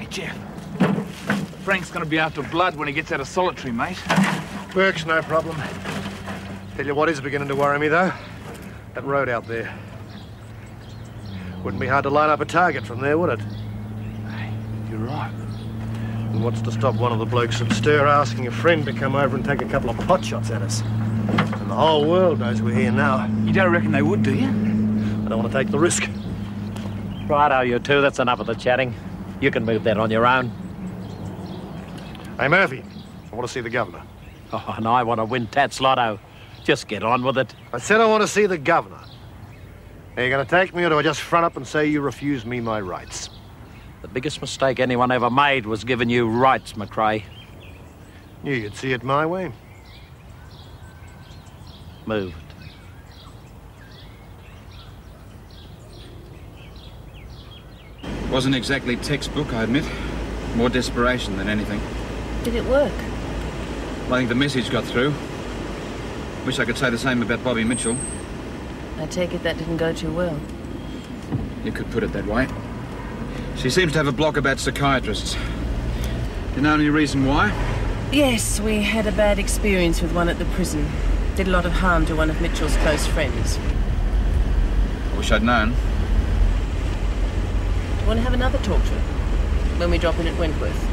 Jeff. Frank's gonna be after blood when he gets out of solitary, mate. Burke's no problem. Tell you what is beginning to worry me, though. That road out there. Wouldn't be hard to line up a target from there, would it? Hey, you're right. And what's to stop one of the blokes from Stir asking a friend to come over and take a couple of pot shots at us? And the whole world knows we're here now. You don't reckon they would, do you? I don't want to take the risk. Righto, you two. That's enough of the chatting. You can move that on your own. Hey, Murphy. I want to see the governor. Oh, and I want to win Tats Lotto. Just get on with it. I said I want to see the governor. Are you going to take me, or do I just front up and say you refuse me my rights? The biggest mistake anyone ever made was giving you rights, McRae. Knew you'd see it my way. Move it. Wasn't exactly textbook, I admit. More desperation than anything. Did it work? Well, I think the message got through. Wish I could say the same about Bobby Mitchell. I take it that didn't go too well. You could put it that way. She seems to have a block about psychiatrists. Do you know any reason why? Yes, we had a bad experience with one at the prison. Did a lot of harm to one of Mitchell's close friends. I wish I'd known. Do you want to have another talk to her? When we drop in at Wentworth?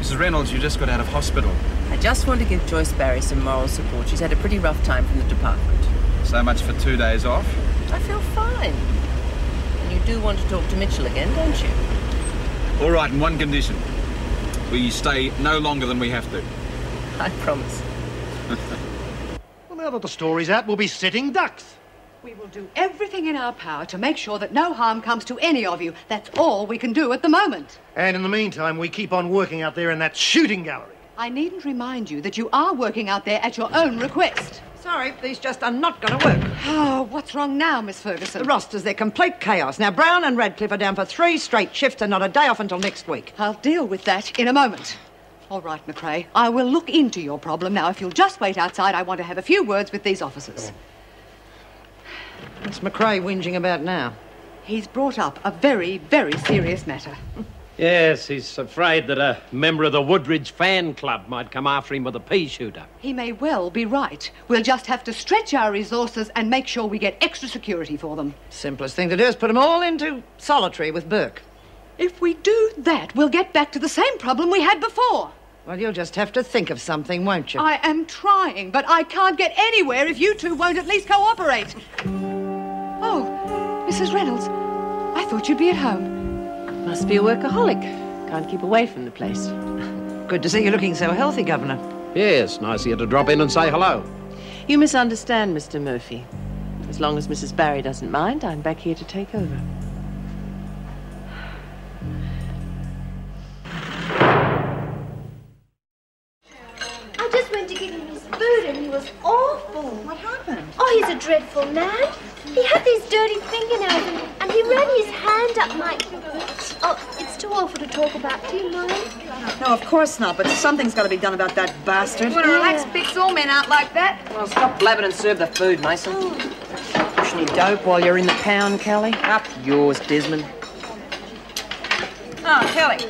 Mrs. Reynolds, you just got out of hospital. I just want to give Joyce Barry some moral support. She's had a pretty rough time from the department. So much for 2 days off. I feel fine. And you do want to talk to Mitchell again, don't you? All right, in one condition. We stay no longer than we have to. I promise. Well, now that the story's out, we'll be sitting ducks. We will do everything in our power to make sure that no harm comes to any of you. That's all we can do at the moment. And in the meantime, we keep on working out there in that shooting gallery. I needn't remind you that you are working out there at your own request. Sorry, these just are not going to work. Oh, what's wrong now, Miss Ferguson? The rosters, they're complete chaos. Now, Brown and Radcliffe are down for 3 straight shifts and not a day off until next week. I'll deal with that in a moment. All right, McRae, I will look into your problem. Now, if you'll just wait outside, I want to have a few words with these officers. What's McRae whinging about now? He's brought up a very, very serious matter. Yes, he's afraid that a member of the Woodridge fan club might come after him with a pea shooter. He may well be right. We'll just have to stretch our resources and make sure we get extra security for them. Simplest thing to do is put them all into solitary with Burke. If we do that, we'll get back to the same problem we had before. Well, you'll just have to think of something, won't you? I am trying, but I can't get anywhere if you two won't at least cooperate. Oh, Mrs. Reynolds, I thought you'd be at home. Must be a workaholic. Can't keep away from the place. Good to see you looking so healthy, Governor. Yes, nice of you to drop in and say hello. You misunderstand, Mr. Murphy. As long as Mrs. Barry doesn't mind, I'm back here to take over. I just went to give him his food and he was awful. What happened? Oh, he's a dreadful man. He had these dirty fingernails and he ran his hand up my... Oh, it's too awful to talk about. Do you mind? No, of course not, but something's got to be done about that bastard. Want to relax, spits all men out like that? Well, stop blabbing and serve the food, Mason. Push any dope while you're in the pound, Kelly? Up yours, Desmond. Oh, Kelly.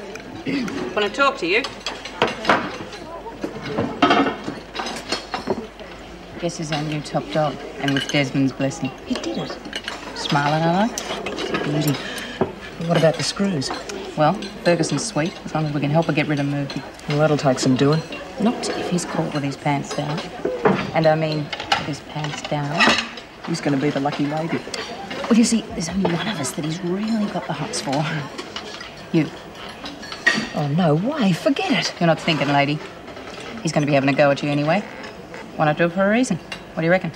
Want to talk to you? Guess who's our new top dog, and with Desmond's blessing. He did it. Smiling, I like. Beauty. What about the screws? Well, Ferguson's sweet, as long as we can help her get rid of Murphy. Well, that'll take some doing. Not if he's caught with his pants down. And I mean, with his pants down. Who's going to be the lucky lady? Well, you see, there's only one of us that he's really got the hots for. You. Oh, no way. Forget it. You're not thinking, lady. He's going to be having a go at you anyway. Why not do it for a reason? What do you reckon?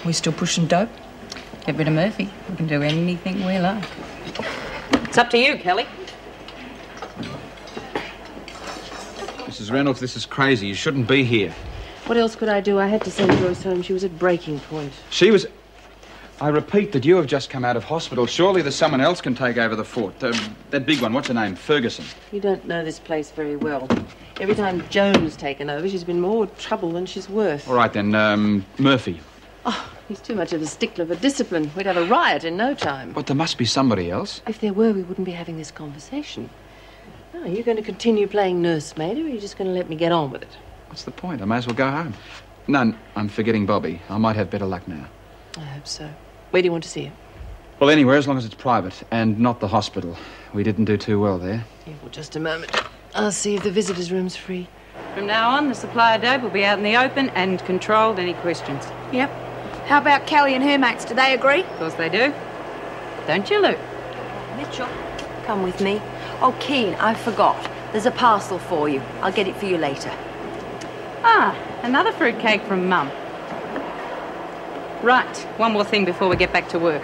We still pushing dope? Get rid of Murphy. We can do anything we like. It's up to you, Kelly. Mrs. Reynolds, this is crazy. You shouldn't be here. What else could I do? I had to send Joyce home. She was at breaking point. She was... I repeat that you have just come out of hospital. Surely there's someone else can take over the fort. That big one, what's her name? Ferguson. You don't know this place very well. Every time Joan's taken over, she's been more trouble than she's worth. All right, then, Murphy. Oh, He's too much of a stickler for discipline. We'd have a riot in no time. But there must be somebody else. If there were, we wouldn't be having this conversation. Oh, are you going to continue playing nursemaid, or are you just going to let me get on with it? What's the point? I may as well go home. No, I'm forgetting Bobby. I might have better luck now. I hope so. Where do you want to see her? Well, anywhere, as long as it's private, and not the hospital. We didn't do too well there. Yeah, well, just a moment. I'll see if the visitors' room's free. From now on, the supply of dope will be out in the open and controlled. Any questions? Yep. How about Callie and her mates? Do they agree? Of course they do. Don't you, Lou? Mitchell, come with me. Oh, Keen, I forgot. There's a parcel for you. I'll get it for you later. Ah, another fruitcake from Mum. Right, one more thing before we get back to work.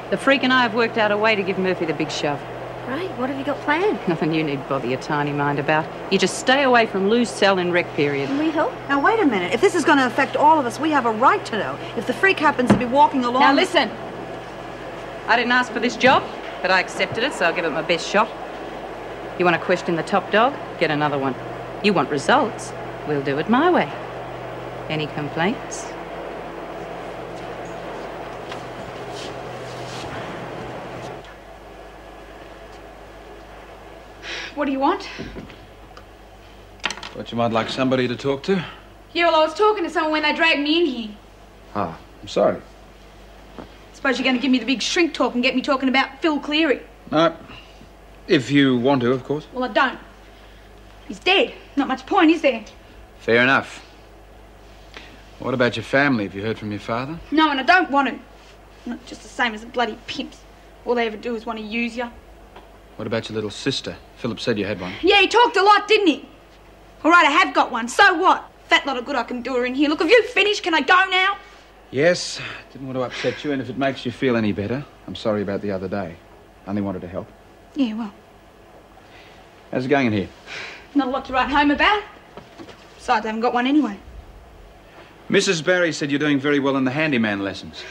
The freak and I have worked out a way to give Murphy the big shove. Right, what have you got planned? Nothing you need bother your tiny mind about. You just stay away from Lou's cell in rec period. Can we help? Now, wait a minute. If this is going to affect all of us, we have a right to know. If the freak happens to be walking along... Now, listen. I didn't ask for this job, but I accepted it, so I'll give it my best shot. You want to question the top dog? Get another one. You want results? We'll do it my way. Any complaints? What do you want? Thought you might like somebody to talk to. Yeah, well, I was talking to someone when they dragged me in here. Ah, I'm sorry. Suppose you're going to give me the big shrink talk and get me talking about Phil Cleary. No. If you want to, of course. Well, I don't. He's dead. Not much point, is there? Fair enough. What about your family? Have you heard from your father? No, and I don't want to. Not just the same as the bloody pimps. All they ever do is want to use you. What about your little sister? Philip said you had one. Yeah, he talked a lot, didn't he? All right, I have got one. So what? Fat lot of good I can do her in here. Look, have you finished? Can I go now? Yes. Didn't want to upset you, and if it makes you feel any better, I'm sorry about the other day. Only wanted to help. Yeah, well, How's it going in here? not a lot to write home about. Besides, I haven't got one anyway. Mrs. Barry said you're doing very well in the handyman lessons.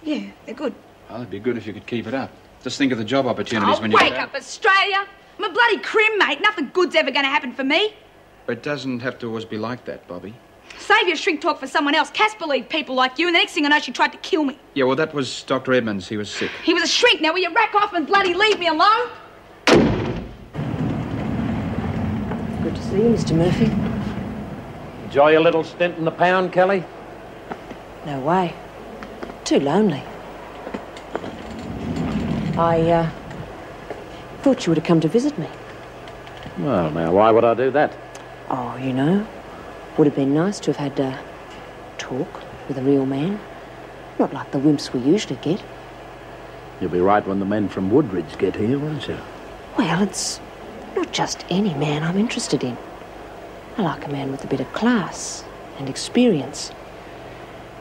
Yeah, they're good. Well, it'd be good if you could keep it up. Just think of the job opportunities Oh, when you wake get out. up, Australia. I'm a bloody crim, mate. Nothing good's ever going to happen for me. It doesn't have to always be like that, Bobby. Save your shrink talk for someone else. Cass believed people like you, and the next thing I know, she tried to kill me. Yeah, well, that was Dr. Edmonds. He was sick. He was a shrink. Now, will you rack off and bloody leave me alone? Good to see you, Mr. Murphy. Enjoy your little stint in the pound, Kelly? No way. Too lonely. I thought you would have come to visit me. Well, now, why would I do that? Oh, you know, would have been nice to have had a talk with a real man. Not like the wimps we usually get. You'll be right when the men from Woodridge get here, won't you? Well, it's not just any man I'm interested in. I like a man with a bit of class and experience.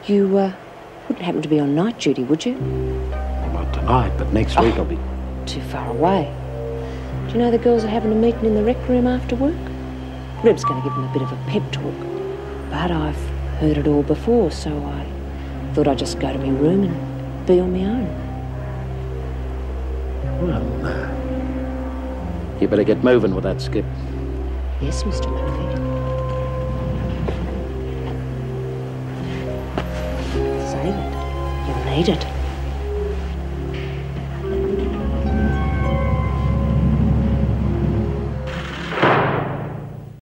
You wouldn't happen to be on night duty, would you? Well, not tonight, but next week I'll be... Too far away. Do you know the girls are having a meeting in the rec room after work? Reb's going to give them a bit of a pep talk. But I've heard it all before, so I thought I'd just go to my room and be on my own. Well, you better get moving with that, Skip. Yes, Mr. Murphy. Save it. You'll need it.